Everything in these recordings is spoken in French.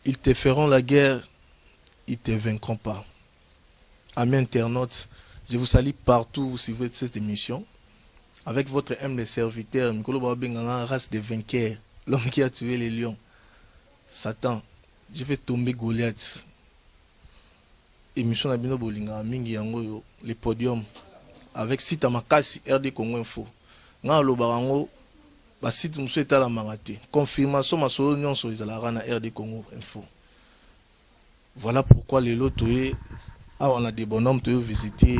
Ils te feront la guerre, ils ne te vaincront pas. Amis internautes, je vous salue partout où vous suivez cette émission. Avec votre humble serviteur, Mikolo Babenganga, race de vainqueurs, l'homme qui a tué les lions. Satan, je vais tomber Goliath. Émission Nabino Bolinga, Mingi Yango, le podium. Avec Sita Makasi, RD Congo Info. Nga lo barango, ba site muso etala mangate. Confirmation masolo nyonso ezalaka na RD Congo Info. Voilà pourquoi les lots on a des bonhommes to visiter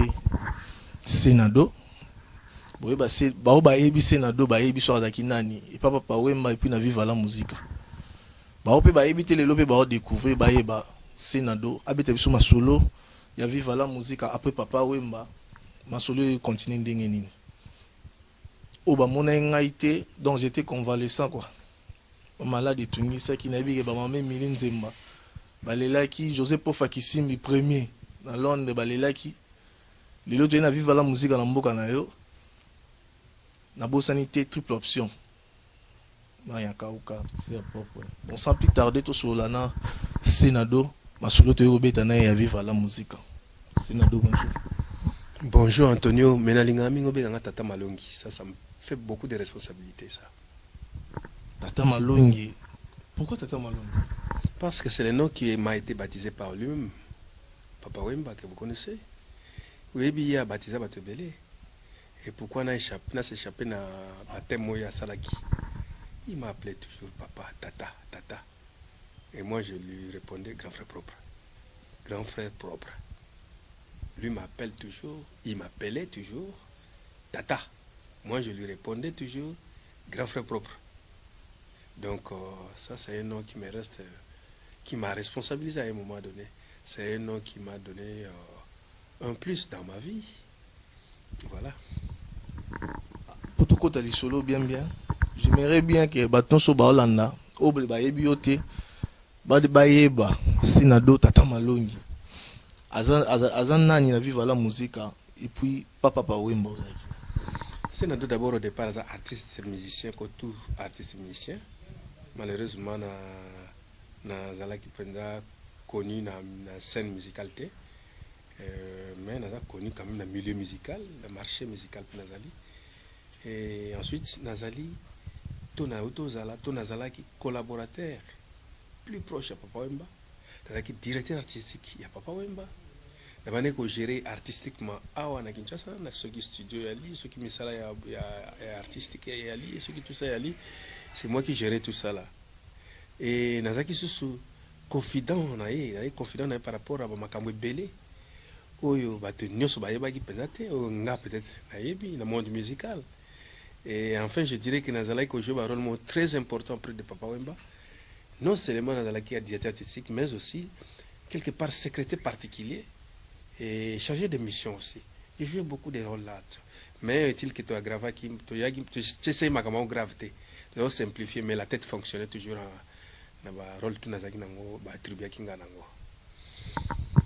Senado. Boye ba se ba ba ebi Senado ba ebi so azaki nani et papa pa wemba et puis na vivre la musique. Ba pe ba ebi te le lope ba découvrir ba eba Senado abete biso masolo ya vivre la musique après papa wemba masolo continue ndenge nini. Oba mona ngaité donc j'étais convalescent quoi. Malade et tout ça qui nabi ba mama Miline Nzemba. Balelaki Joseph Pofa Kisimbi premier dans Londres balelaki les loto na vivre la musique na mboka na yo na bosanité triple option na yakauka c'est propre bon sans plus tarder tout sur lana Senado masolo to yobeta na ya vivre la musique. Senado bonjour. Bonjour Antonio, menalinga mingo benganga Tata Malongi, ça me fait beaucoup de responsabilités ça. Tata Malongi. Pourquoi Tata Malongi? Parce que c'est le nom qui m'a été baptisé par lui-même. Papa Wemba, que vous connaissez. Webi a baptisé Batebele. Et pourquoi n'a s'échappé na baptême Moya Salaki? Il m'appelait toujours papa, tata, tata. Et moi je lui répondais grand frère propre. Grand frère propre. Lui m'appelle toujours, il m'appelait toujours tata. Moi je lui répondais toujours grand frère propre. Donc ça c'est un nom qui me reste, qui m'a responsabilisé à un moment donné. C'est un nom qui m'a donné un plus dans ma vie. Voilà. Pour tout côté solo bien. J'aimerais bien que Baton Soba Olanda, Oble Bayebiote, Bad Bayeba, Senado Tata Malongi. Azan nani na vivre la musique et puis papa Wemba. Senado d'abord au départ as artiste musicien comme tout artiste musicien. Malheureusement na zalaki penda connu na scène musicalité. Mais nous avons connu quand même le milieu musical, le marché musical pour Nazali. Et ensuite, Nazali, tout Nazala qui collaborateur plus proche à Papa Wemba, Nazali directeur artistique à Papa Wemba. Nous avons géré artistiquement à Kinshasa, na ceux qui studio yali, ceux qui misala ya artistique yali, ceux qui tout ça yali, c'est moi qui gérais tout ça là. Et Nazali sous confident confident par rapport à Makamwe Belé. Oyo bato nyoso bayebaki penate o nga peut-être nayebi dans le monde musical. Et enfin je dirais que Nazala qui joue un rôle très important auprès de Papa Wemba, non seulement Nazala qui a directeur artistique mais aussi quelque part secrétaire particulier et chargé de mission aussi. Il joue beaucoup de rôles là. Mais est-il que tu as gravé qui tu sais ma comment gravité. Tu dois simplifier mais la tête fonctionnait toujours dans le rôle tout Nazaki nango ba attribuer kinga nango.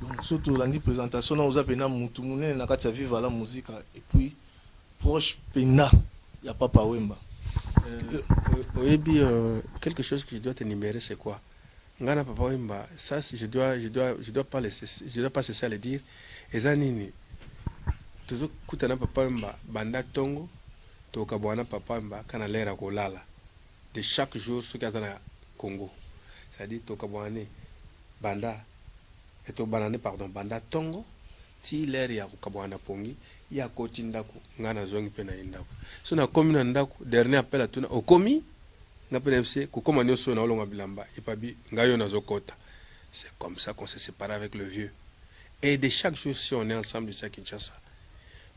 Donc surtout la présentation on a pena mutu munene na kati ya vivre la musique et puis proche pena ya Papa Wemba. Oui, quelque chose que je dois t'énumérer c'est quoi? Ngana Papa Wemba, ça je dois pas cesser à le dire. Ezanini toujours kutana Papa Wemba banda tongo to kabwana Papa Wemba kana lera kolala de chaque jour ce qu'il y a dans Congo. C'est-à-dire to kabwane banda eto banane pardon banda tongo ti l'air ya kokabwana pongi ya koti ndako ngana zongi pe na ndako so na komi na ndako dernier appel à tuna okomi na pe na kokoma nyoso na olonga bilamba epabi ngayo na zokota. C'est comme ça qu'on se sépare avec le vieux et de chaque jour si on est ensemble ici à Kinshasa.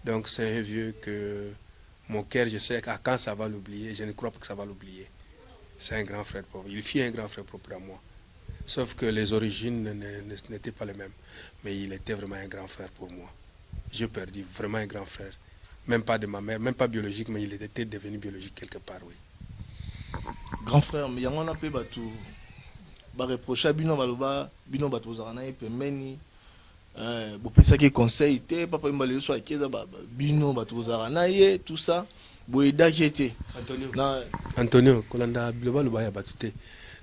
Donc c'est un vieux que mon cœur je sais à quand ça va l'oublier, je ne crois pas que ça va l'oublier. C'est un grand frère propre, il fit un grand frère propre à moi. Sauf que les origines n'étaient pas les mêmes. Mais il était vraiment un grand frère pour moi. J'ai perdu vraiment un grand frère. Même pas de ma mère, même pas biologique, mais il était devenu biologique quelque part, oui. Grand frère, mais il y a un peu de reproche à Bino Baloba, Bino Batozarana et Pemeni. Bopesa qui conseille, papa Mbalé soit Bino Batozarana et tout ça. Boeda j'étais. Antonio, Kolanda Biloba Lubaya Batute.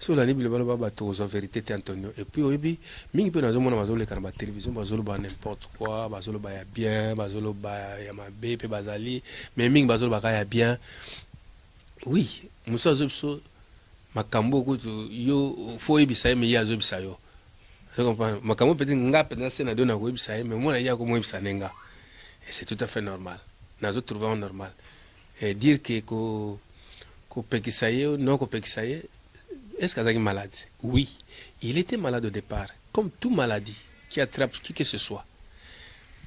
so la libre le baba to zo vérité te Antonio et puis oyebi mingi pe nazo mona bazolo lekana ba télévision bazolo ba n'importe quoi bazolo ba ya bien bazolo ba ya mabe pe bazali mais mingi bazolo ba ya bien oui muso azobso makambo kutu yo fo ebisa me ya azobisa yo je comprends makambo peut-être nga pendant c'est na dona ko ebisa mais moi ya ko mo ebisa nenga et c'est tout à fait normal nazo trouver normal et dire que ko pekisaye non ko pekisaye. Est-ce qu'il est malade? Oui. Il était malade au départ. Comme toute maladie qui attrape qui que ce soit.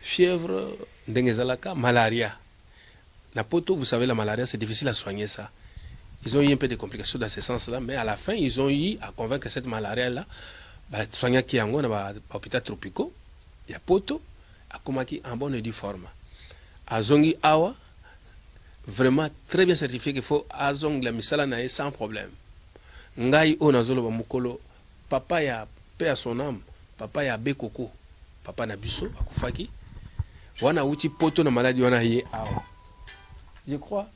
Fièvre, dengue, malaria. Napoto, vous savez, la malaria, c'est difficile à soigner ça. Ils ont eu un peu de complications dans ce sens-là, mais à la fin, ils ont eu à convaincre que cette malaria-là, soigner qui est en hôpital tropicaux, il y a poto, à Komaki en bonne et due forme. À Zongi Awa, vraiment très bien certifié qu'il faut à Zong la misala nae sans problème. Ngai o nazolo ba mukolo papa ya paix à son âme papa ya bekoko papa na biso akufaki wana uti poto na maladie wana ye awa je crois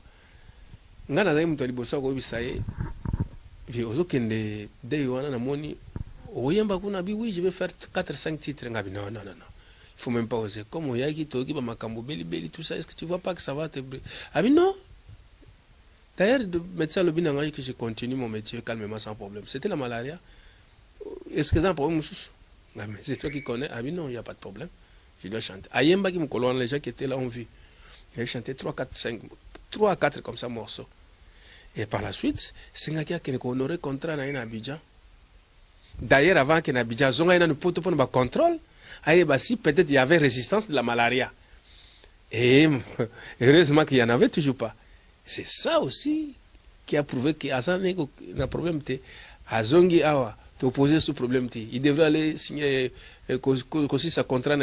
ngana zai mutali bosa ko bisaye vi ozokende de wana na moni oyemba kuna bi oui je vais faire 4-5 titres ngabi non il faut même pas oser comme oyaki toki ba makambo beli tout ça est-ce que tu vois pas que ça va te abi non. D'ailleurs, le médecin le bin que je continue mon métier calmement sans problème. C'était la malaria. Est-ce que c'est un problème? C'est toi qui connais. Ah oui, non, il n'y a pas de problème. Je dois chanter. Ayemba qui me colonne, les gens qui étaient là ont vu. J'ai chanté 3 à 4 comme ça morceaux. Et par la suite, c'est un gars qui a honoré contrat à Abidjan. D'ailleurs, avant qu'il y ait Abidjan, il y a un pote pour le contrôle. Si peut-être il y avait résistance de la malaria. Et heureusement qu'il n'y en avait toujours pas. C'est ça aussi qui a prouvé qu'il y a un problème. Azongi Awa, tu opposé ce problème. Il devrait aller signer aussi sa contrat.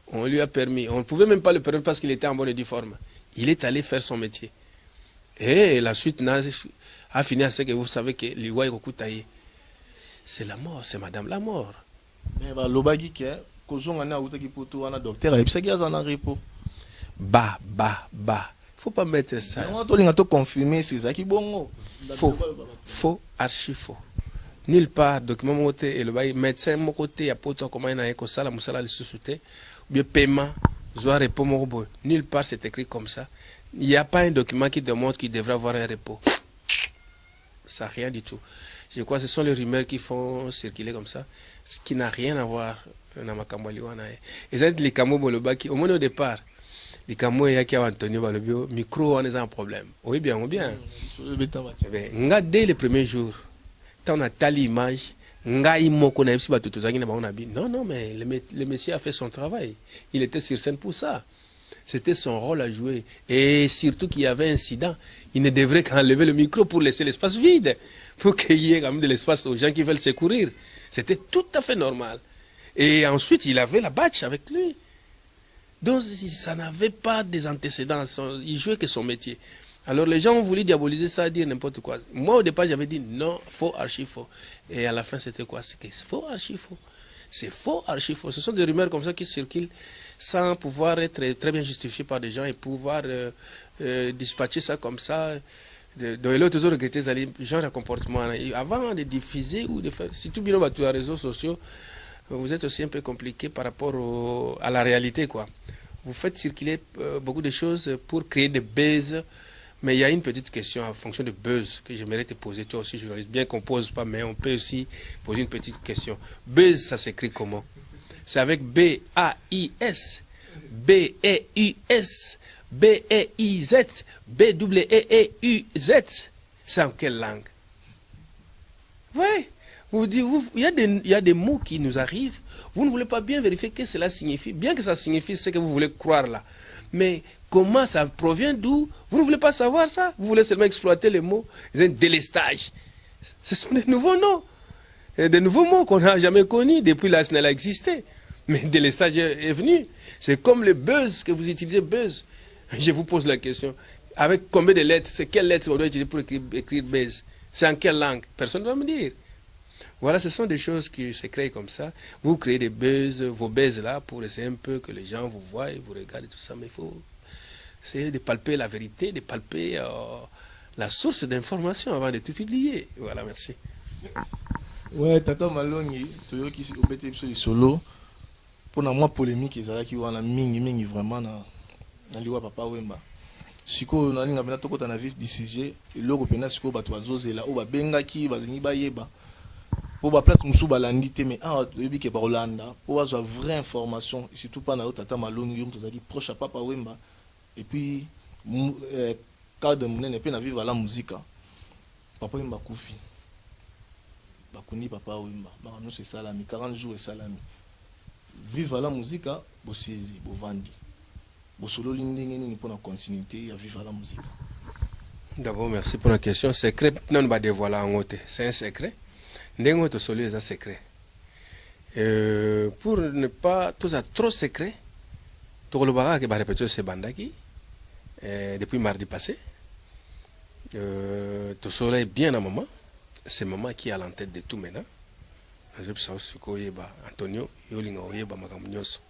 On lui a permis. On ne pouvait même pas le permettre parce qu'il était en bonne et due forme. Il est allé faire son métier. Et la suite a fini à ce que vous savez que l'Iwa Kokutaye, c'est la mort, c'est madame la mort. Mais l'obagi qui est, docteur, il y a un repos. Bah. Faut pas mettre ça. Faux, archi faux. Nulle part, document moté et le bail médecin mon côté à poto comment il y a éco ça la musala le sous-souté ou bien paiement soit repos mon robot. Nulle part c'est écrit comme ça. Il n'y a pas un document qui démontre qu'il devrait avoir un repos. Ça rien du tout. Je crois que ce sont les rumeurs qui font circuler comme ça, ce qui n'a rien à voir dans ma camoliwana. Et ça les camo le bas qui au moins au départ. Les camo et qui a Antonio Balobio, micro, on est un problème. Oui, bien, ou bien. Dès les premiers jours, quand on a telle image, non, mais le monsieur a fait son travail. Il était sur scène pour ça. C'était son rôle à jouer. Et surtout qu'il y avait un incident, il ne devrait qu'enlever le micro pour laisser l'espace vide, pour qu'il y ait quand même de l'espace aux gens qui veulent secourir. C'était tout à fait normal. Et ensuite, il avait la batch avec lui. Donc, ça n'avait pas des antécédents. Il jouait que son métier. Alors, les gens ont voulu diaboliser ça, dire n'importe quoi. Moi, au départ, j'avais dit non, faux, archi faux. Et à la fin, c'était quoi? C'est faux, archi faux. C'est faux, archi faux. Ce sont des rumeurs comme ça qui circulent sans pouvoir être très bien justifiées par des gens et pouvoir dispatcher ça comme ça. Donc, il a toujours regretté ce genre de comportement. Avant de diffuser ou de faire, si tout bien va tous les réseaux sociaux, vous êtes aussi un peu compliqué par rapport à la réalité, quoi. Vous faites circuler beaucoup de choses pour créer des buzz, mais il y a une petite question en fonction de buzz que j'aimerais te poser, toi aussi journaliste, bien qu'on ne pose pas, mais on peut aussi poser une petite question. Buzz, ça s'écrit comment? C'est avec B-A-I-S, B-E-U-S, B-E-I-Z, B-W-E-E-U-Z. C'est en quelle langue? Oui. Il y a des mots qui nous arrivent. Vous ne voulez pas bien vérifier ce que cela signifie. Bien que ça signifie ce que vous voulez croire là. Mais comment ça provient d'où? Vous ne voulez pas savoir ça. Vous voulez seulement exploiter les mots. C'est un délestage. Ce sont des nouveaux noms. Des nouveaux mots qu'on n'a jamais connus depuis la SNEL a existé. Mais délestage est venu. C'est comme le buzz que vous utilisez, buzz. Je vous pose la question. Avec combien de lettres? C'est quelle lettre on doit utiliser pour écrire buzz? C'est en quelle langue? Personne ne va me dire. Voilà, ce sont des choses qui se créent comme ça. Vous créez des buzz, vos buzz là, pour essayer un peu que les gens vous voient et vous regardent et tout ça. Mais il faut essayer de palper la vérité, de palper la source d'information avant de tout publier. Voilà, merci. Ouais, tata Malongi, toyoki obete biso solo. Pour moi polémique ezalaki wana mingi vraiment na liwa papa Wemba. Siko nalinga bena tokota na vif du sujet, eloko pena siko bato bazozela o babengaki balingi bayeba. Pour ba place musu balandi te mais oyebi ke ba Holanda, pour avoir vraie information et surtout pas na tata Malongi yom tozaki proche à papa Wemba et puis cadre munene pe na vivre la musique. Papa Wemba kufi. Bakuni papa Wemba, nous c'est salami 40 jours et salami. Vive la musique, bosiezi, bovandi. Bosolo lindengeni pour la continuité à vivre la musique. D'abord, merci pour la question. Secret, non, pas dévoiler en haute. C'est un secret. N'engo to solo est un secret. Pour ne pas tout ça trop secret, tout le bagarre qui va répéter ce bandaki depuis mardi passé. Tout solo est bien à maman. C'est maman qui est à l'entête de tout maintenant. Antonio yolinga oyeba makambo nyonso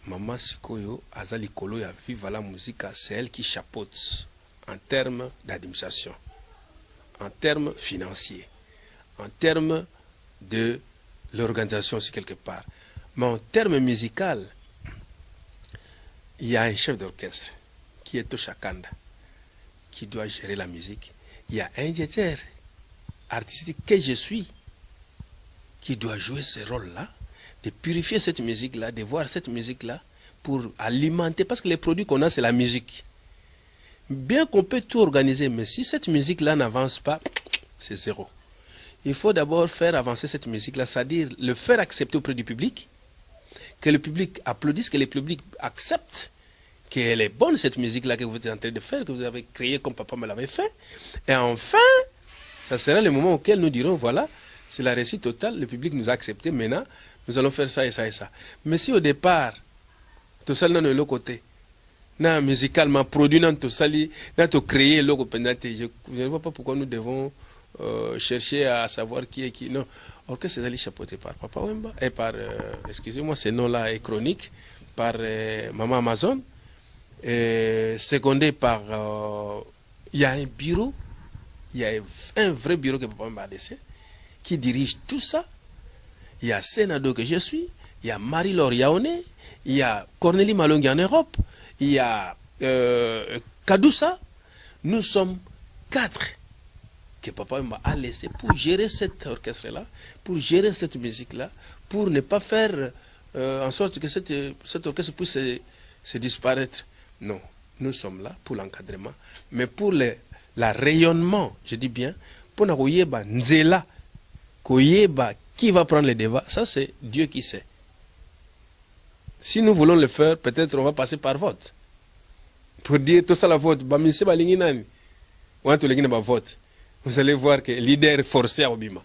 mama sikoyo azali kolo ya viva la musique, c'est elle qui chapeaute en termes d'administration, en termes financiers, en termes de l'organisation aussi quelque part, mais en termes musical il y a un chef d'orchestre qui est Toshakanda qui doit gérer la musique, il y a un directeur artistique que je suis qui doit jouer ce rôle-là, de purifier cette musique-là, de voir cette musique-là pour alimenter, parce que les produits qu'on a, c'est la musique. Bien qu'on peut tout organiser, mais si cette musique-là n'avance pas, c'est zéro. Il faut d'abord faire avancer cette musique-là, c'est-à-dire le faire accepter auprès du public, que le public applaudisse, que le public accepte qu'elle est bonne, cette musique-là que vous êtes en train de faire, que vous avez créée comme papa me l'avait fait. Et enfin, ça sera le moment auquel nous dirons, voilà, c'est la réussite totale, le public nous a accepté, maintenant, nous allons faire ça et ça et ça. Mais si au départ, tout ça, dans le côté, musicalement, produit, tout ça, tout créé, je ne vois pas pourquoi nous devons chercher à savoir qui est qui. Non, or que c'est allé chapeauté par Papa Wemba, et par, excusez-moi, ce nom-là est chronique, par Maman Amazon, secondé par, il y a un bureau, il y a un vrai bureau que Papa Wemba a laissé, qui dirige tout ça. Il y a Senado que je suis, il y a Marie-Laure Yaoné, il y a Cornélie Malongi en Europe, il y a Kadoussa. Nous sommes 4 que papa m'a laissé pour gérer cet orchestre-là, pour gérer cette musique-là, pour ne pas faire en sorte que cet orchestre puisse se disparaître. Non, nous sommes là pour l'encadrement, mais pour la rayonnement, je dis bien, pour Nagoyeba Nzela, Koyeba, qui va prendre le débat, ça c'est Dieu qui sait. Si nous voulons le faire, peut-être on va passer par vote. Pour dire tout ça la vote, vote. Vous allez voir que leader forcé à Obima.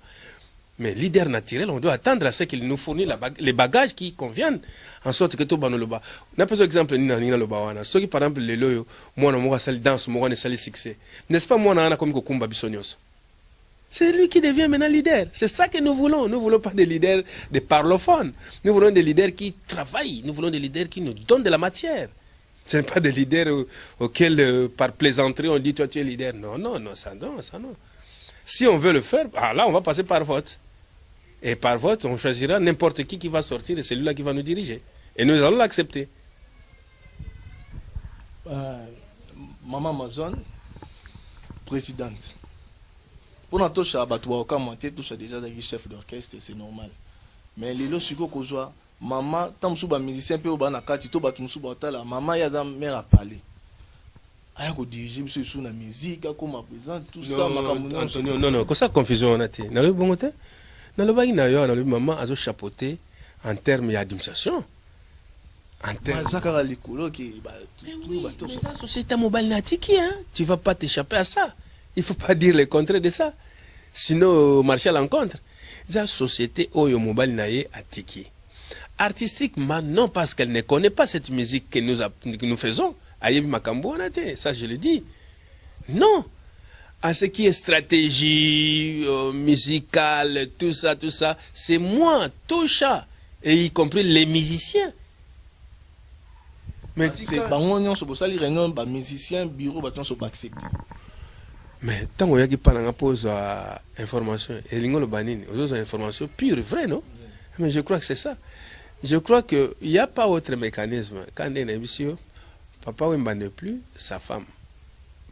Mais leader naturel, on doit attendre à ce qu'il nous fournisse les bagages qui conviennent, en sorte que tout le monde. On a pas exemple ceux qui par exemple les loyo, moi on salle danse, moi on salle succès. N'est-ce pas moi on a comme Kokumba Bissonios. C'est lui qui devient maintenant leader. C'est ça que nous voulons. Nous ne voulons pas des leaders, des parlophones. Nous voulons des leaders qui travaillent. Nous voulons des leaders qui nous donnent de la matière. Ce n'est pas des leaders auxquels, par plaisanterie, on dit toi tu es leader. Non, non, non, ça non, ça non. Si on veut le faire, là on va passer par vote. Et par vote, on choisira n'importe qui va sortir et c'est celui-là qui va nous diriger. Et nous allons l'accepter. Maman Amazon, présidente. Pour nous toucher à Batoua, touche déjà des chefs d'orchestre, c'est normal. Mais les lois que maman, tant que musicien peut au nakati, to batu musuba tala, maman ya za mère à parler. Aya ko diriger monsieur sur la musique, comme présent tout ça Antonio, non non, que ça confusion on a été. Dans le bon côté, dans le bagui na yo, dans le maman a chapeauté en termes d'administration. En termes zakara likolo qui la société mobile natiki hein, tu vas pas t'échapper à ça. Il faut pas dire le contraire de ça. Sinon marcher à l'encontre. La société oyo mobile naie atiki. Artistiquement, non, parce qu'elle ne connaît pas cette musique que nous faisons. Ayebi Makambo, ça je le dis. Non. À ce qui est stratégie musicale, tout ça, c'est moi, Tosha, et y compris les musiciens. Mais c'est pas moi, on se pose ça, les réunions, musiciens, bureau, on se accepter. Mais tant qu'on y a qui parle en pose information, et l'ingolo banini, aux autres informations pure, vraie, non? Mais je crois que c'est ça. Je crois qu'il n'y a pas autre mécanisme. Quand il y a une émission, papa Wemba n'est plus, sa femme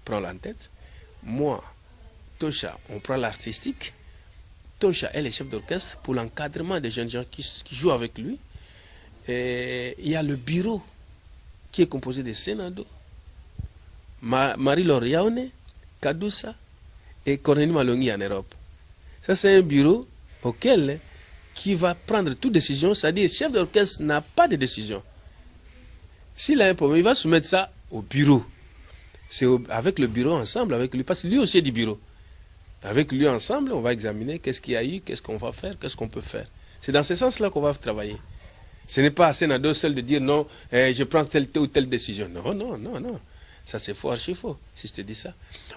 prend la tête. Moi, Tosha, on prend l'artistique. Tosha est le chef d'orchestre pour l'encadrement des jeunes gens qui jouent avec lui. Et il y a le bureau qui est composé de Senado, Marie-Laure Yaone, Kadoussa et Cornélie Malongi en Europe. Ça, c'est un bureau auquel qui va prendre toute décision, c'est-à-dire le chef d'orchestre n'a pas de décision. S'il a un problème, il va soumettre ça au bureau. C'est avec le bureau ensemble, avec lui, parce que lui aussi est du bureau. Avec lui ensemble, on va examiner qu'est-ce qu'il y a eu, qu'est-ce qu'on va faire, qu'est-ce qu'on peut faire. C'est dans ce sens-là qu'on va travailler. Ce n'est pas assez Sénado seul de dire non, je prends telle ou telle décision. Non, non, non, non. Ça c'est faux, archi faux, si je te dis ça.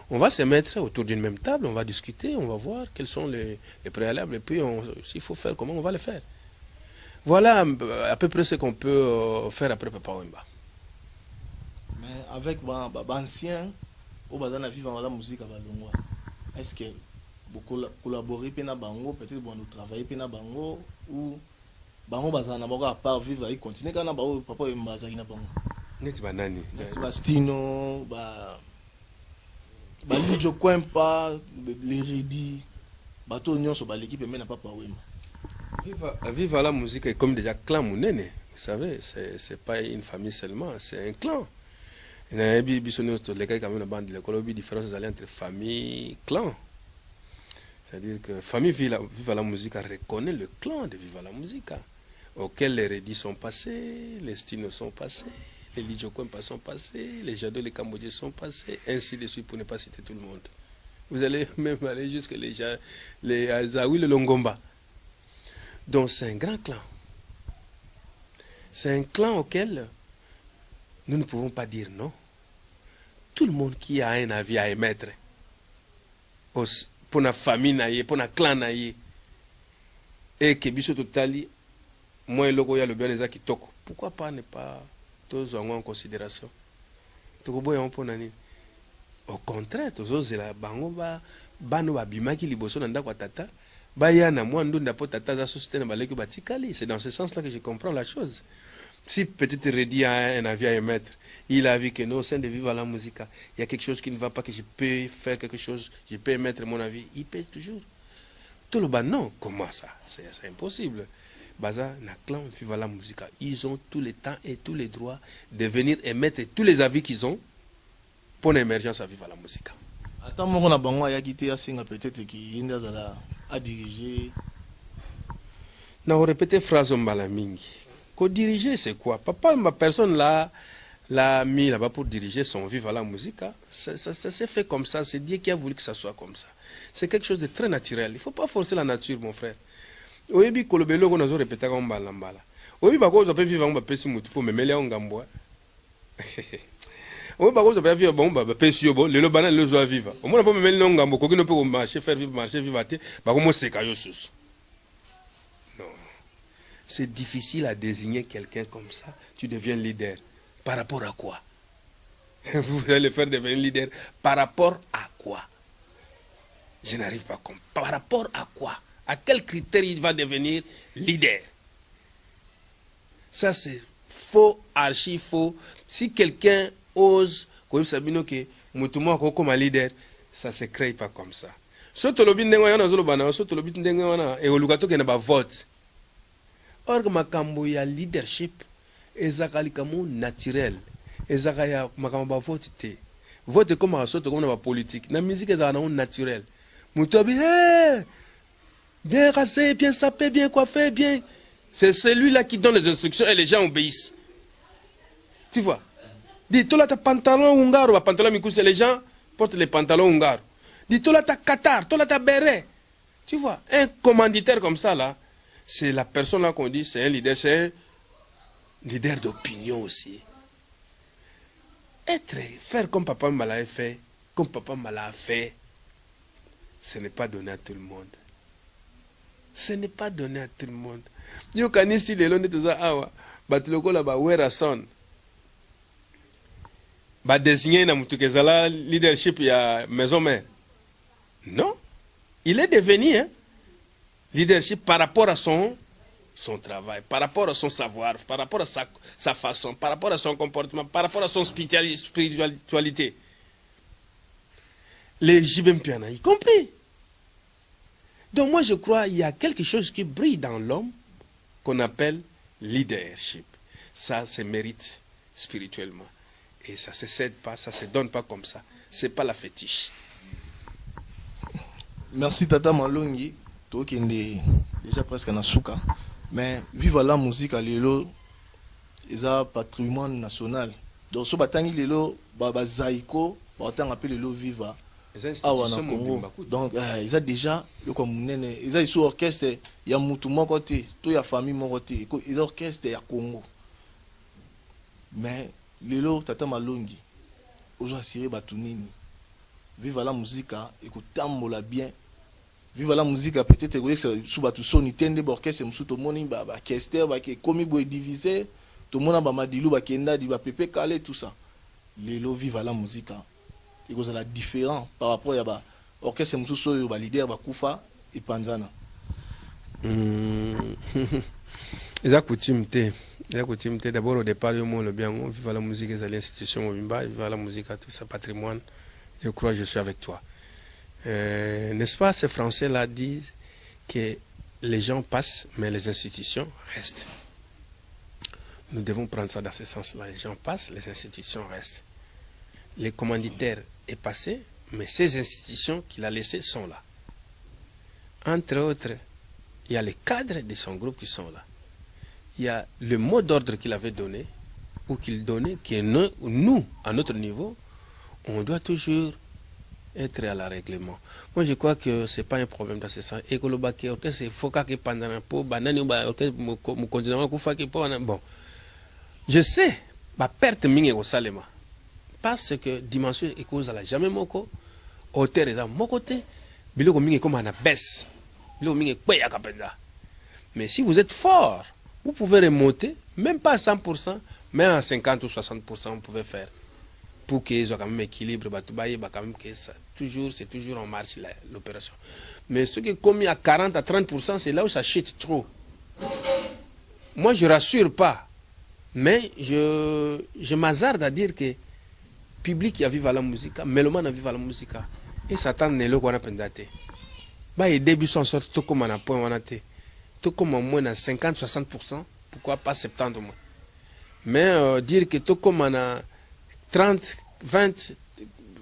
On va se mettre autour d'une même table, on va discuter, on va voir quels sont les préalables, et puis s'il faut faire, comment on va le faire. Voilà à peu près ce qu'on peut faire après Papa Wemba. Mais avec ancien, au bazar na vivre la musique à Balongwa, est-ce que vous collaborez pena bango, peut-être vous travaillez pena bango, ou bango bazar na bango à part vivre et continuer quand na bango Papa Wemba bazar na bango. Neti banani. Neti Bastino, Lidio Kwempa, l'Hérédie, bateau nyonso l'équipe mène à Papa Wemba. Vive la musique est comme déjà clan Mounene. Vous savez, c'est pas une famille seulement, c'est un clan. Il y a des gars qui ont une bande de l'école, différence entre famille et clan. C'est-à-dire que famille Vive la musique reconnaît le clan de Vive la musique, auquel les Rédis sont passés, les Stino sont passés, les Lidio Kwempa sont passés, les Jado, les Cambodgiens sont passés, ainsi de suite pour ne pas citer tout le monde. Vous allez même aller jusqu'à les Azaoui, le Longomba. Donc c'est un grand clan. C'est un clan auquel nous ne pouvons pas dire non. Tout le monde qui a un avis à émettre pour la famille, pour la clan, et que biso totali, moi et logo ya le bien les qui toko. Pourquoi pas ne pas tous en considération? Au contraire, tous autres la bango bano babimaki liboso nanda kwa tata. C'est dans ce sens-là que je comprends la chose. Si peut-être Reddy a un avis à émettre, il a vu que non, au sein de Vive la musique, il y a quelque chose qui ne va pas, que je peux faire quelque chose, je peux émettre mon avis, il pèse toujours. Tout le bas, non, comment ça? C'est impossible. Baza, na clan Vive la musique, ils ont tout le temps et tous les droits de venir émettre tous les avis qu'ils ont pour l'émergence à Vive la musique. Attends, moi, on a bango à quitté à Singa peut-être qui est à diriger. Non, on répète phrase mbalamingi. Ko diriger, c'est quoi? Papa, ma personne là, l'a mis là-bas pour diriger son Vive la musique. Ça s'est fait comme ça. C'est Dieu qui a voulu que ça soit comme ça. C'est quelque chose de très naturel. Il ne faut pas forcer la nature, mon frère. Oyebi kolobelo ko nazo répéter comme mbala. Oyebi bako zo pe vivre ngba pesi mutu pour me mêler ngambwa. Oyebi bako zo pe vivre bon ba pesi yobo, lelo bana le zo vivre. Au moins pas me mêler ngambo ko kino pe marcher faire vivre marcher vivre te, bako mo seka yo sus. Non. C'est difficile à désigner quelqu'un comme ça. Tu deviens leader. Par rapport à quoi? Vous allez le faire devenir leader. Par rapport à quoi? Je n'arrive pas à comprendre. Par rapport à quoi? À quel critère il va devenir leader? Ça c'est faux, archi faux. Si quelqu'un ose, comme Sabino que Moutouma comme un leader, ça ne se crée pas comme ça. Surtout le bin et au Lugato qui n'a pas vote. Or, makambo ya leadership, ezakali kamo naturel. Ezakaya makambo vote te. Vote comme un sorte comme la politique. La musique est naturel. Moutobi, bien rassé, bien sapé, bien coiffé, bien. C'est celui-là qui donne les instructions et les gens obéissent. Tu vois? Dis, toi là, ta pantalon hungaro, pantalon mikousse, les gens portent les pantalons hungaro. Dis, toi là, ta qatar, toi là, ta béret. Tu vois? Un commanditaire comme ça, là, c'est la personne là qu'on dit, c'est un leader d'opinion aussi. Faire comme papa m'a fait, comme papa m'a fait, ce n'est pas donné à tout le monde. Ce n'est pas donné à tout le monde. Yo kanisi lelo ne toza awa, batiloko la ba wera son. Ba désigner na mutu kezala leadership ya maison mère. Non. Il est devenu leadership par rapport à son travail, par rapport à son savoir, par rapport à sa façon, par rapport à son comportement, par rapport à son spiritualité. Les Jibempiana, y compris. Donc moi je crois qu'il y a quelque chose qui brille dans l'homme qu'on appelle leadership. Ça se mérite spirituellement. Et ça ne se cède pas, ça ne se donne pas comme ça. Ce n'est pas la fétiche. Merci Tata Malongi. Toi qui es déjà presque dans Souka. Mais vive la musique à l'élo, c'est un patrimoine national. Donc ce batangi l'élo, baba zaiko, batangi appelle l'élo viva. Ah ouais, Congo. Donc ils ont déjà le communene, ils ont sur orchestre, il y a mutu mon côté, tout y a famille mon côté, ils ont orchestre à Congo. Mais l'élo Tata Malongi, aujourd'hui assuré batunini. Vive la musique, écoutez-moi bien. Vive la musique, peut-être que sous batu soni tende orchestre musu to moni ba orchestre ba ke komi boy divisé to mona ba madilu ba kenda di ba pepe kale tout ça. Lelo vive la musique. Et que c'est différent par rapport à ba orchestre musu so yo ba leader ba kufa et panzana. Ils coutume d'abord au départ yo le bien vive la musique c'est l'institution Mobimba, vive la musique tout ça patrimoine. Je crois que je suis avec toi. N'est-ce pas, ces Français-là disent que les gens passent, mais les institutions restent. Nous devons prendre ça dans ce sens-là. Les gens passent, les institutions restent. Les commanditaires est passé, mais ces institutions qu'il a laissées sont là. Entre autres, il y a les cadres de son groupe qui sont là. Il y a le mot d'ordre qu'il avait donné, ou qu'il donnait, que nous, à notre niveau, on doit toujours être à la règlement. Moi, je crois que ce n'est pas un problème dans ce sens. Et que le bac, c'est faut que pendant un peu, bon, je sais, ma perte mingi au salema. Parce que dimension est cause à la jamais moko, hauteur est à mon côté, bilo mingi comme un baisse, bilo mingi kwaya kapenda. Mais si vous êtes fort, vous pouvez remonter, même pas à 100%, mais à 50 ou 60%, vous pouvez faire. Pour qu'ils soient quand même équilibré, c'est toujours en marche l'opération. Mais ce qui est commis à 40 à 30%, c'est là où ça chute trop. Moi, je ne rassure pas, mais je m'hazarde à dire que le public qui a vécu la musique, mélomane a vécu la musique, et Satan n'est le qu'on a pendate. Les débuts sont sortis tout comme on a point, tout comme au moins à 50-60%, pourquoi pas 70%. Mais dire que tout comme on a 30, 20,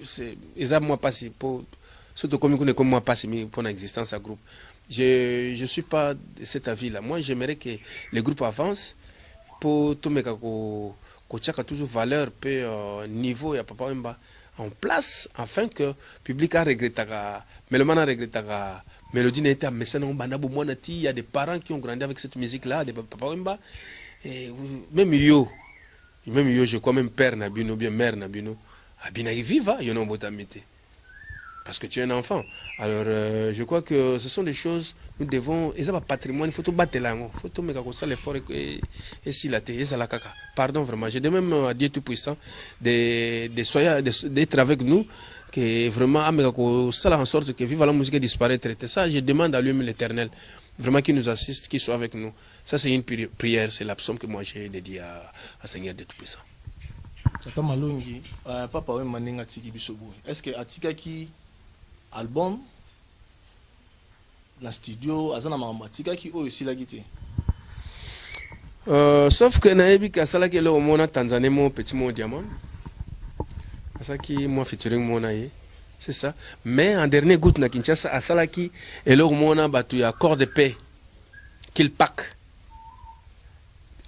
c'est moi passé pour surtout comme moi passé pour l'existence à groupe. Je ne suis pas de cet avis-là. Moi, j'aimerais que les groupes avancent pour tout le monde a toujours valeur, niveau, il y a pas en place, afin que le public a regretté, mélomane a regretté, mélodie n'était pas, mais il y a des parents qui ont grandi avec cette musique-là, des papa et même yo, je crois même père Nabino, bien mère Nabino, Abina viva, yo non botamité. Parce que tu es un enfant. Alors, je crois que ce sont des choses, nous devons, et ça va patrimoine, il faut tout battre là, il faut tout mettre comme ça l'effort et si la thé, et ça la caca. Pardon vraiment, je demande même à Dieu Tout-Puissant d'être avec nous, que vraiment, ça en sorte que vive la musique disparaître. Et ça, je demande à lui l'Éternel, vraiment qu'il nous assiste, qu'il soit avec nous. Ça, c'est une prière, c'est la psaume que moi j'ai dédiée à Seigneur de Tout-Puissant. Tata Malongi, papa we maninga tiki bisobo. Est-ce que atika ki album na studio azana mama atika ki o esila kité? Sauf que naebi ka sala ke le omona Tanzanie mon petit mon diamant. Ça qui moi featuring mon aye. C'est ça. Mais en dernier goutte na Kinshasa a sala ki et le omona batu ya corps de paix qu'il pack.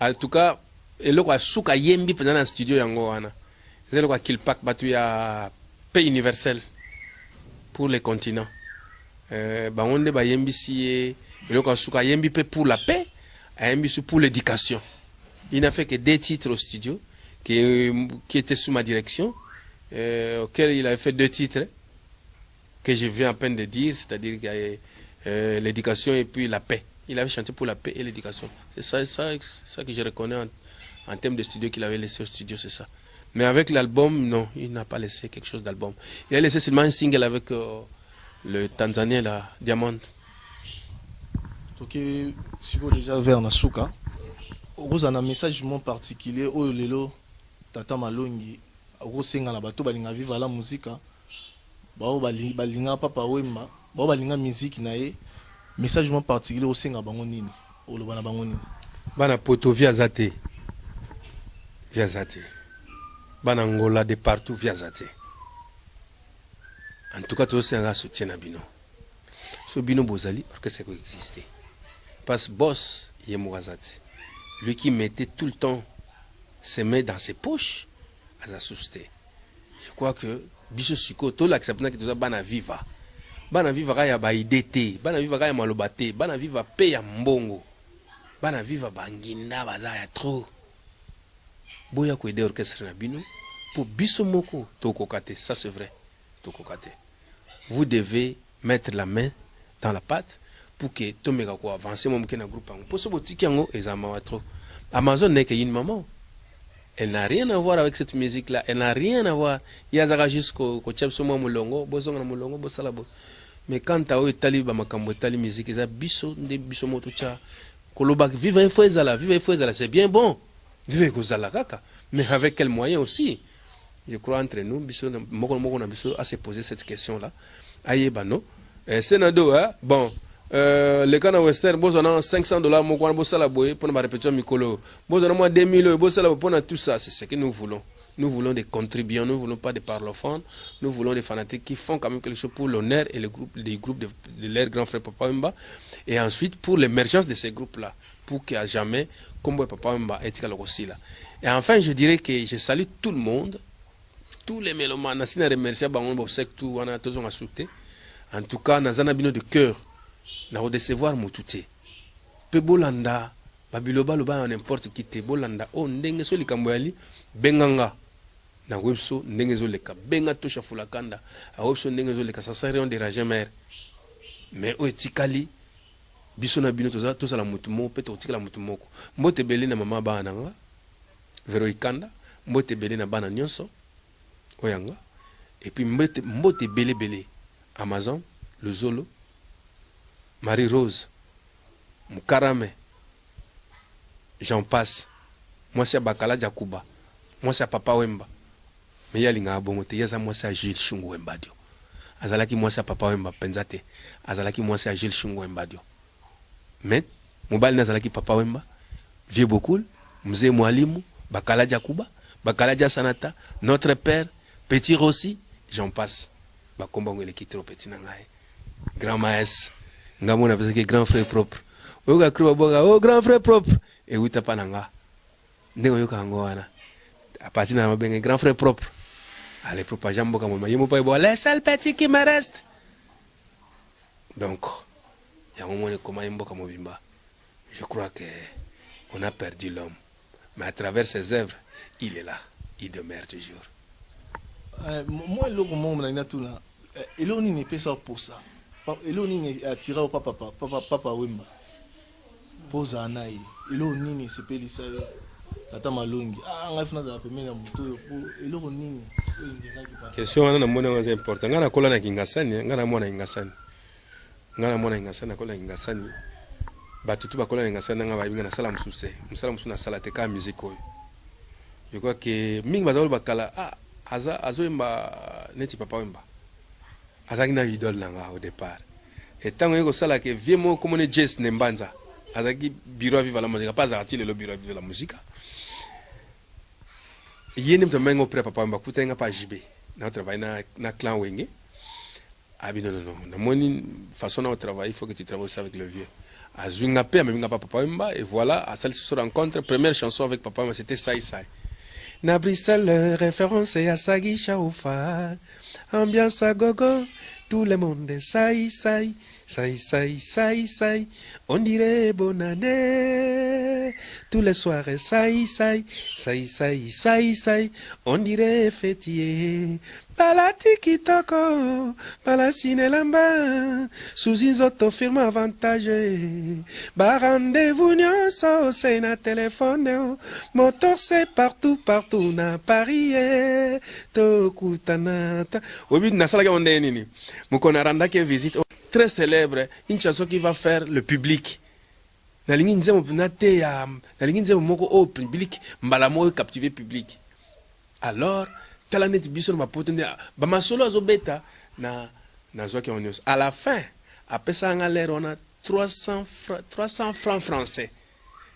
En tout cas et le quoi souka yembi pendant un studio yango wana. C'est le quoi qu'il pack batu ya paix universelle pour les continents. Ba onde ba yembi si et le quoi souka yembi pour la paix, yembi pour l'éducation. Il n'a fait que 2 titres au studio qui étaient sous ma direction, auquel il avait fait 2 titres que je viens à peine de dire, c'est-à-dire l'éducation et puis la paix. Il avait chanté pour la paix et l'éducation. C'est ça que je reconnais en termes de studio qu'il avait laissé au studio, c'est ça. Mais avec l'album, non, il n'a pas laissé quelque chose d'album. Il a laissé seulement un single avec le Tanzanien là, Diamond. Ok, si vous déjà vers Nasuka, vous avez un message particulier, oh lelo, tata malongi, vous senga na bato balinga vivre la musique, bao balinga papa wemba, bao balinga musique nae, message particulier au senga bango nini, o lo bana bango nini. Bana poto via zate, bana ngola de partout via zate. En tout cas, tout ça un soutien à bino. So bino bozali, parce que c'est quoi exister. Parce que boss, il est Mouazati. Lui qui mettait tout le temps ses mains dans ses poches, à sa soucier. Je crois que biso siko to l'acceptant que tout ça bana viva. Bana viva kaya ba idete, bana viva kaya malobate, bana viva pe ya mbongo. Bana viva banginda baza ya trop. Boya ko aider orchestre na bino pour biso moko to kokate, ça c'est vrai. To kokate. Vous devez mettre la main dans la pâte pour que tout le monde avance mon groupe. Pour ce boutique trop. Amazon n'est qu'une maman. Elle n'a rien à voir avec cette musique là. Elle n'a rien à voir. Il y a jusqu'au chepsomo mulongo, bozonga mulongo, bosalabo. Mais quand tu as eu taliba makambo tali musique, ils a biso de biso motocha. Kolobak vive un fouezala, c'est bien bon. Vive kozala kaka. Mais avec quels moyens aussi? Je crois entre nous, biso moko na biso à se poser cette question là. Aïe bano. Sénado, bon. Le Ghana Western, vous avez $500 pour la répétition Mikolo. Vous avez 2000 pour tout ça. C'est ce que nous voulons. Nous voulons des contributeurs, nous ne voulons pas des parlophones. Nous voulons des fanatiques qui font quand même quelque chose pour l'honneur et les groupes de leur grand frère Papa Wemba. Et ensuite pour l'émergence de ces groupes-là. Pour qu'à jamais, comme Papa Wemba est aussi là. Et enfin, je dirais que je salue tout le monde. Tous les mélomanes. Je remercie tout en tout cas, Nazana Bino de cœur. Na recevoir mutute pe bolanda babiloba loba n'importe qui te bolanda o ndenge so likambo yali benganga na webso ndenge zo leka benga to shafula kanda a webso ndenge zo leka ça sert rien de rager mer mais o etikali biso na bino to sala mutumo pe to tikala mutumoko mbote beli na mama bana nga vero ikanda mbote beli na bana nyonso oyanga et puis mbote bele Amazon le Zolo Marie-Rose, Mukarame, j'en passe. Moi c'est Bakala Jakuba. Moi c'est Papa Wemba. Mais il y a l'inga bongote, yaza moi c'est Gilles Shungu Wembadio. Azalaki moi c'est Papa Wemba Penzate. Azalaki moi c'est Gilles Shungu Wembadio. Mais mobile nazalaki Papa Wemba, vieux beaucoup, Mzee Mwalimu, Bakala Jakuba, Bakala Sanata, notre père, Petit Rossi, j'en passe. Bakomba ngele kitro petit nangaye. Grand maestro. Ngamona parce que grand frère propre. Oga kruwa boga, oh grand frère propre. Et oui tapa nanga. Ndego yoka ngwana. A partir na mabenga grand frère propre. Allez propager mboka mo yemo pa bo les seuls petits qui me restent. Donc ya momone koma mboka mo bimba. Je crois que on a perdu l'homme. Mais à travers ses œuvres, il est là. Il demeure toujours. Moi le moment na tuna. Eloni ne peut ça pour ça. Elo nini atira au papa Wemba poza nayi elo nini sepelisa tata malongi ngafuna za pemena muto elo nini question wana na mona wanza important ngana kola na kingasani ngana mona ingasani kola ingasani batutu bakola ingasani nga bayinga na sala mususe na sala te ka musique oyo je crois que mingi bazalo bakala azoemba neti Papa Wemba azaki na idole nanga au départ et tant que ça là que vieux mot comme on Jess Nembanza azaki bureau vivre la musique pas arrêter le bureau vivre la musique yene mtamengo près Papa Wemba kutenga pa JB na travail na clan wenge non na moni façon de travailler il faut que tu travailles aussi avec le vieux azwinga pe amenga Papa Wemba et voilà à celle se rencontre première chanson avec Papa Wemba c'était Sai Sai. Na Bruxelles, référence à Sagi Chaoufa, ambiance à gogo, tout le monde est saï, saï, on dirait bonne année. Tous les soirs, on dirait fêtier. Bala tiki toko, bala sinelamba, sous une auto firme avantage. Ba rendez-vous nyonso, c'est na téléphone, moteur c'est partout, na Paris, tokutanata. Obi na sala ka onde nini. Mukona randa ke visite très célèbre, une chanson qui va faire le public. Na lingi nzemo na te ya, na lingi nzemo moko au public, mbala mo captiver public. Alors talanet biso ma potende ba masolo azobeta na zoki onios. À la fin, après ça on a 300 francs français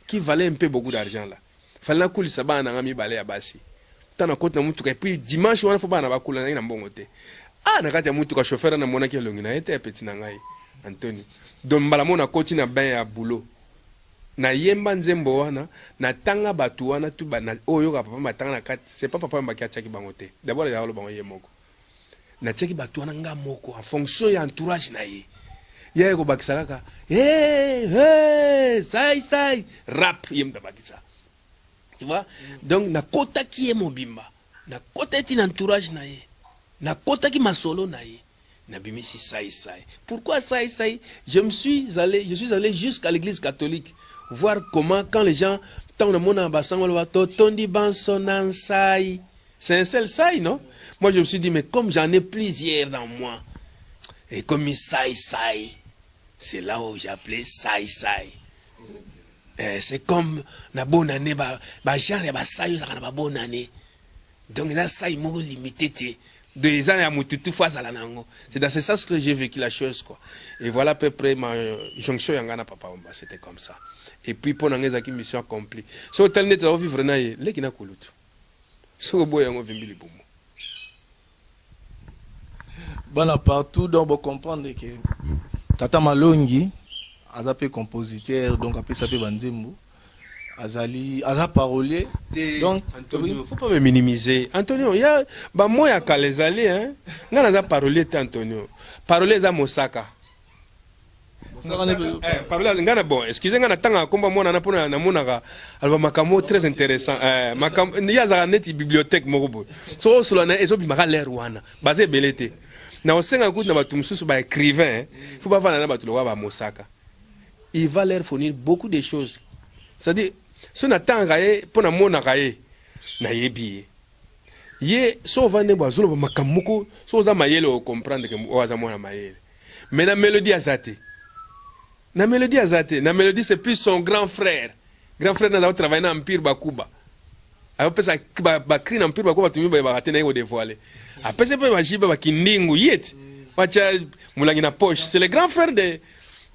qui valaient un peu beaucoup d'argent là. Fallait couli saba na ngami balé ya basi. Tana kota mutuka et puis dimanche on faut ba na bakula na mbongo te. Ah na kati ya mutuka chauffeur na mona ki longi na était petit na ngai Anthony. Donc mbala mona koti na bain ya boulot. Na yemba nzembo wana na tanga batu wana tu ba na oyo ka papa matanga na kati c'est pas papa mbaki achaki bango te d'abord ya lo bango yemoko na cheki batu wana nga moko en fonction ya entourage na ye ye ko bakisa kaka sai rap yem tabakisa tu vois donc na kota ki ye mobimba na kota ti na entourage na ye na kota ki masolo na ye na bimisi sai pourquoi sai je suis allé jusqu'à l'église catholique voir comment quand les gens tant le monde en bassin on va tondi bansonan sai c'est un seul sai non moi je me suis dit mais comme j'en ai plusieurs dans moi et comme sai c'est là où j'ai appelé sai c'est comme la bonne année ba genre ba sai ça na bonne année donc là sai mo limité des ans à mututu face à la nango c'est dans ce sens que j'ai vécu la chose quoi et voilà à peu près ma jonction yangana papa omba c'était comme ça. Et puis pour n'angeza qui mission accomplie. So tel net au vivre na ye lekina kulutu. So boya ngo vimbili bomo. Bana partout donc vous comprendre que Tata Malongi azapé compositeur donc après ça peut banzembo azali aza parolier donc Antonio faut pas me minimiser. Antonio ya ba moya kalezali hein. Ngana za parolier Antonio. Parolier za Mosaka. Parole ngana bon excusez ngana tanga komba mona na pona na monaka alba makamo très intéressant makam ya za net bibliothèque moko so solo na ezo bimaka l'air wana basé belete na osenga kutu na batu mususu ba écrivain faut pas vana na batu wa ba Mosaka il va leur fournir beaucoup de choses c'est-à-dire so na tanga ye pona monaka ye na yebi ye so vane ba zolo ba makamoko so za mayele o comprendre que o za mona mayele mais na mélodie azate. Na mélodie azate, na mélodie c'est plus son grand frère. Grand frère n'a pas travaillé dans Empire Bakuba. Après ça ba cri dans Empire Bakuba tu ba rater na yo dévoiler. Après c'est pas majiba ba kindingu yet. Wacha mulangi na poche, c'est le grand frère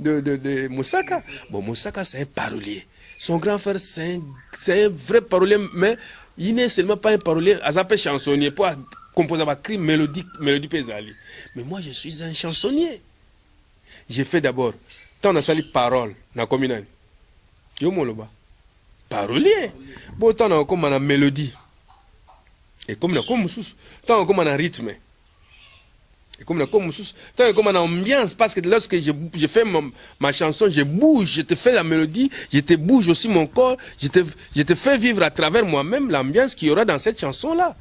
de Mosaka. Bon Mosaka c'est un parolier. Son grand frère c'est un vrai parolier mais il n'est seulement pas un parolier, azapé chansonnier pour composer ba cri mélodie pesali. Mais moi je suis un chansonnier. J'ai fait d'abord tant on a sali parole na commune yo moloba parolier bon tant on comme na mélodie et comme na comme sous tant on comme na rythme et comme na comme sous tant on comme na ambiance parce que lorsque je fais ma chanson je bouge je te fais la mélodie je te bouge aussi mon corps je te fais vivre à travers moi-même l'ambiance qu'il y aura dans cette chanson là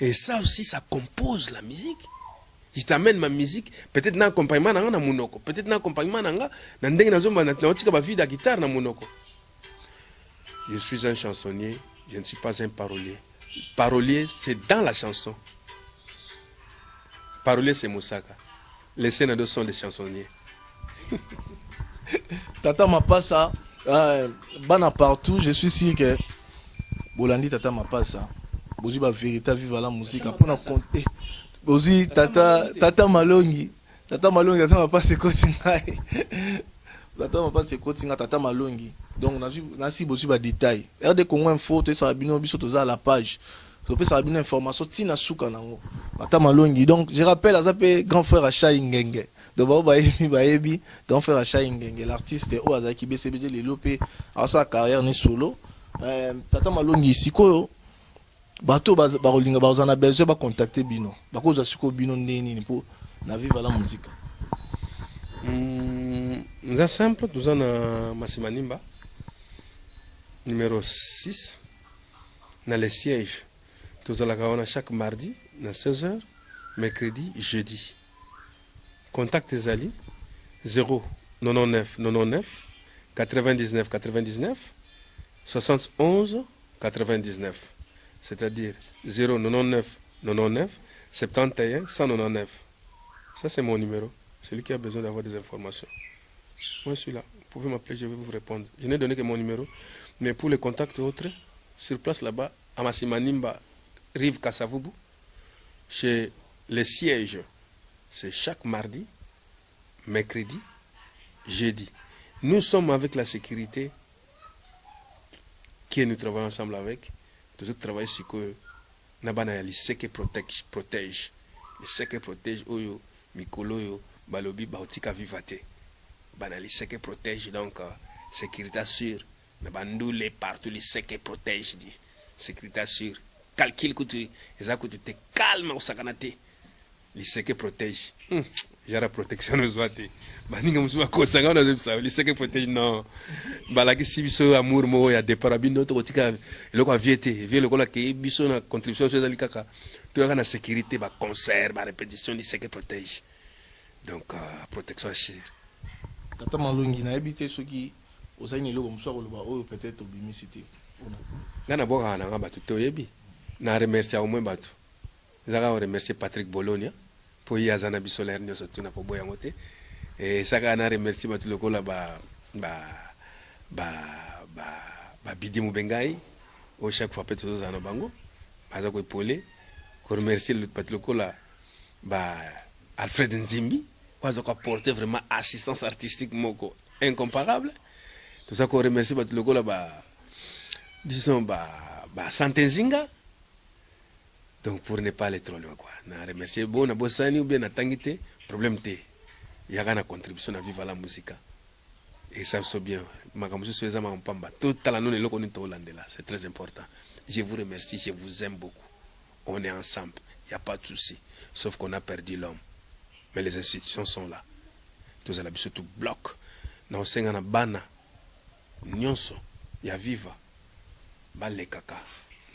et ça aussi ça compose la musique. Je t'amène ma musique, peut-être dans accompagnement na munoko, peut-être dans accompagnement na ndenge na zomba na otika ba vida guitare na munoko. Je suis un chansonnier, je ne suis pas un parolier. Parolier, c'est dans la chanson. Parolier, c'est Mosaka. Les scènes sont des chansonniers. Tata Mapasa, bana partout, je suis sûr que Bolandi Tata Mapasa, bozi ba véritable vivre la musique, après on a compté. Aussi Tata Malongi Tata m'a pas ses cotingai Tata Malongi donc na si bosi ba détail RD Congo Info to ça bino biso to za la page to pe ça bino information tina suka nango Tata Malongi donc je rappelle azape grand frère Acha Ingenge de ba yebi grand frère Acha Ingenge l'artiste o azaki BCBD le lopé à sa carrière ni solo Tata Malongi siko bato barolinga bazana besoin ba contacter bino bakoza siko bino ndeni pour na vivre la musique C'est simple, nous avons Massimanimba, numéro 6, dans les sièges. Nous avons chaque mardi, à 16h, mercredi, jeudi. Contact Zali, 0 99 99 99 99 71 99. C'est-à-dire 0 99 99 71 199. Ça, c'est mon numéro. Celui qui a besoin d'avoir des informations. Moi, je suis là. Vous pouvez m'appeler, je vais vous répondre. Je n'ai donné que mon numéro. Mais pour les contacts autres, sur place là-bas, à Massimanimba, Rive Kassavubu, chez les sièges, c'est chaque mardi, mercredi, jeudi. Nous sommes avec la sécurité qui nous travaillons ensemble avec. Tous travaillons sur que nous avons les séquelles protège. Les séquelles protègent, Oyo, Mikolo, yo, Balobi, Baotika Vivate. Les séquelles protègent, donc, sécurité sûre. Nous avons les partout, les séquelles protègent, sécurité sûre. Calcul que tu te calmes au sakanate. Les séquelles protègent. J'ai la protection aux oies. Baninga musuwa ko sanga na zebisa les séquelles protègent non. Balaki si biso amour mo ya départ bino to tika eloko aviete vie lokola ke biso na contribution sur zalikaka to na sécurité ba concert ba répétition les séquelles protègent. Donc protection chère. Tata Malongi na habité ceux qui osani eloko musuwa koloba oyo peut-être obimisité. Ngana boka na ngaba to yebi. Na remercier au moins batu. Zaka remercier Patrick Bologna pour y azana bisolaire nyoso tuna po boya mote. Et ça na remercier batu lokola ba Bidi Mubengai au chaque fois peut-être zana bango. Baza ko épauler. Ko remercier le batu lokola Alfred Nzimbi, baza ko apporter vraiment assistance artistique moko incomparable. Tout ça ko remercier batu lokola disons Santenzinga. Donc pour ne pas aller trop loin quoi. Na remercier bon na bosani ou bien na tangité, problème té. Il y a une contribution à vivre la musique. Et ça c'est bien. Makamusu soezama mpamba. Tout talano ne loko nito holandela, c'est très important. Je vous remercie, je vous aime beaucoup. On est ensemble, il n'y a pas de souci. Sauf qu'on a perdu l'homme. Mais les institutions sont là. Tous les tout bloc. Na osenga na bana. Nyonso ya viva. Bale kaka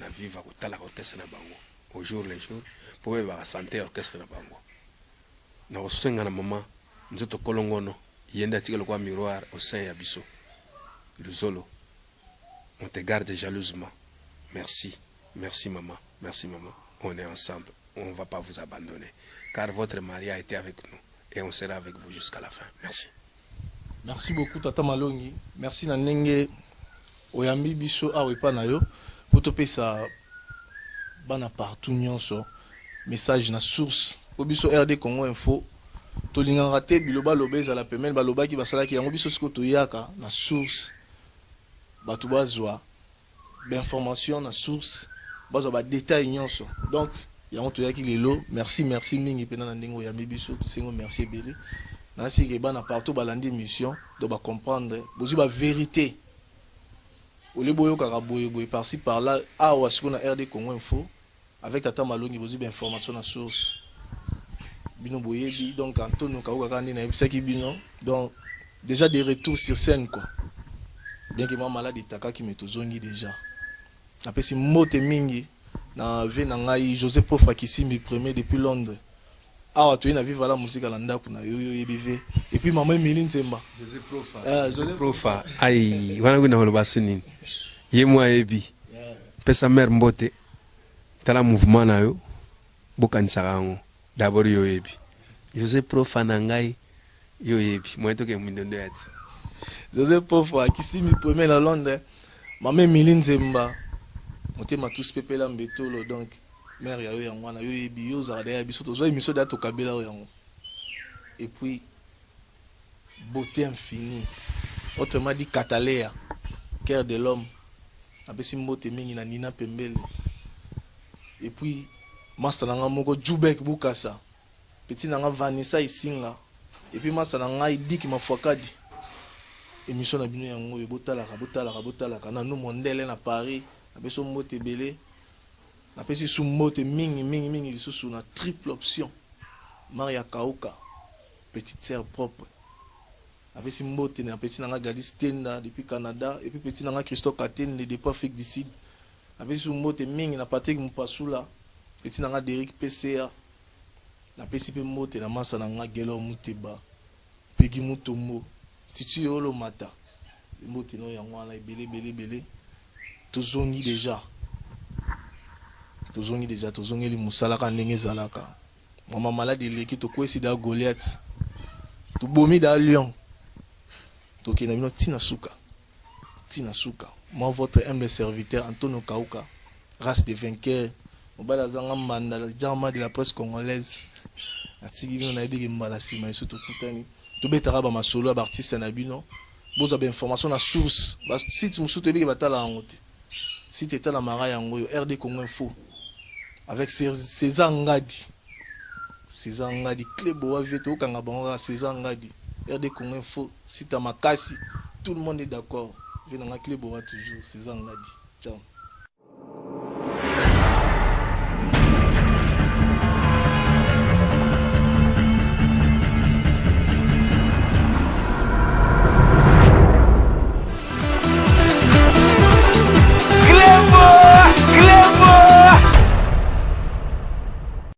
na viva kotala orchestre na bango. Au jour les jours pour la santé orchestre na bango. Na osenga na mama nzoto kolongono yenda tikelo kwa miroir au sein ya biso. Luzolo. On te garde jalousement. Merci. Merci maman. Merci maman. On est ensemble. On ne va pas vous abandonner. Car votre mari a été avec nous. Et on sera avec vous jusqu'à la fin. Merci. Merci beaucoup Tata Malongi. Merci na nenge oyambi biso awepa na yo. Pour te ça bana partout nyonso. Message na source. Pour biso RD Congo Info. Tolinga raté biloba lobeza la pemel baloba ki basala ki yango biso siko toyaka na source. Batu bazwa d'information na source. Bazwa ba détail nyonso. Donc yango toyaki lelo. Merci mingi pena na ndenge oyambi biso. Tosengo merci belé. Nansi ke bana partout balandi mission do ba comprendre bozi ba vérité. Ole boyo kaka boyo par-ci par-là awa siko na RD Congo Info avec Tata Malongi bozi ba information na source. Bino boyebi donc Antonio Kauka kandi na ebisaki bino donc déjà des retours sur scène quoi. Bien que moi malade itaka ki metozongi déjà. Apesi mote mingi na ve na ngai Joseph Profa Kisimbi premier depuis Londres. Awa to ina vivre la musique à ndako na yo yebive et puis maman Emily Nzemba. Joseph Profa. Joseph Profa ai wana kuna holoba sunini. Ye moi ebi. Pesa mère mbote. Tala mouvement na yo. Bokanisa kango. D'abord yo yebi. Joseph Profa na ngai yo yebi. Moi to ke mundondo yati. Joseph Profa Kisimbi premier na Londres. Maman Emily Nzemba. Motema tous pepela mbetolo donc mère ya yo yangwana yo yebi yo za ya biso to zo émission da to kabela yo yango. Et puis beauté infinie. Autrement dit Cataléa, cœur de l'homme. Apesi mbote mingi na Nina Pembele. Et puis Master nanga moko Jubek Bukasa. Petit nanga Vanessa Isinga. Et puis Master nanga Idik Mafwakadi. Émission na bino yango yo botalaka na no mondele na Paris. Apeso mbote belé. Apesi sou mbote mingi sous na triple option. Maria Kauka, petite sœur propre. apesi mbote na petit nanga Gladys Tenda depuis Canada et puis petit nanga Christophe Katende depuis Afrique du Sud, apesi mbote mingi na Patrick Mupasula, petit nanga Derek PCA, na pesi pe mbote na masa nanga Gelo Muteba Pegi Mutombo Titi Olo Mata mbote no yango wana ebele tozongi déjà tozongeli musalaka ndenge ezalaka mama malade eleki tokwesi da Goliath tobomi da lion tokena bino tina suka moi votre humble serviteur Antonio Kauka, race de vainqueur mobala zanga manda jama de la presse congolaise atiki bino na ebiki mbala sima yesu tokutani tobetaka ba masolo ba artiste na bino boza ba information na source ba site musuto ebiki batala yango te site etala mara yango yo RD Congo Info avec César Ngadi Clebo wa veto kanga bango César Ngadi RD Congo Info site makasi tout le monde est d'accord venanga Clebo wa toujours César Ngadi ciao.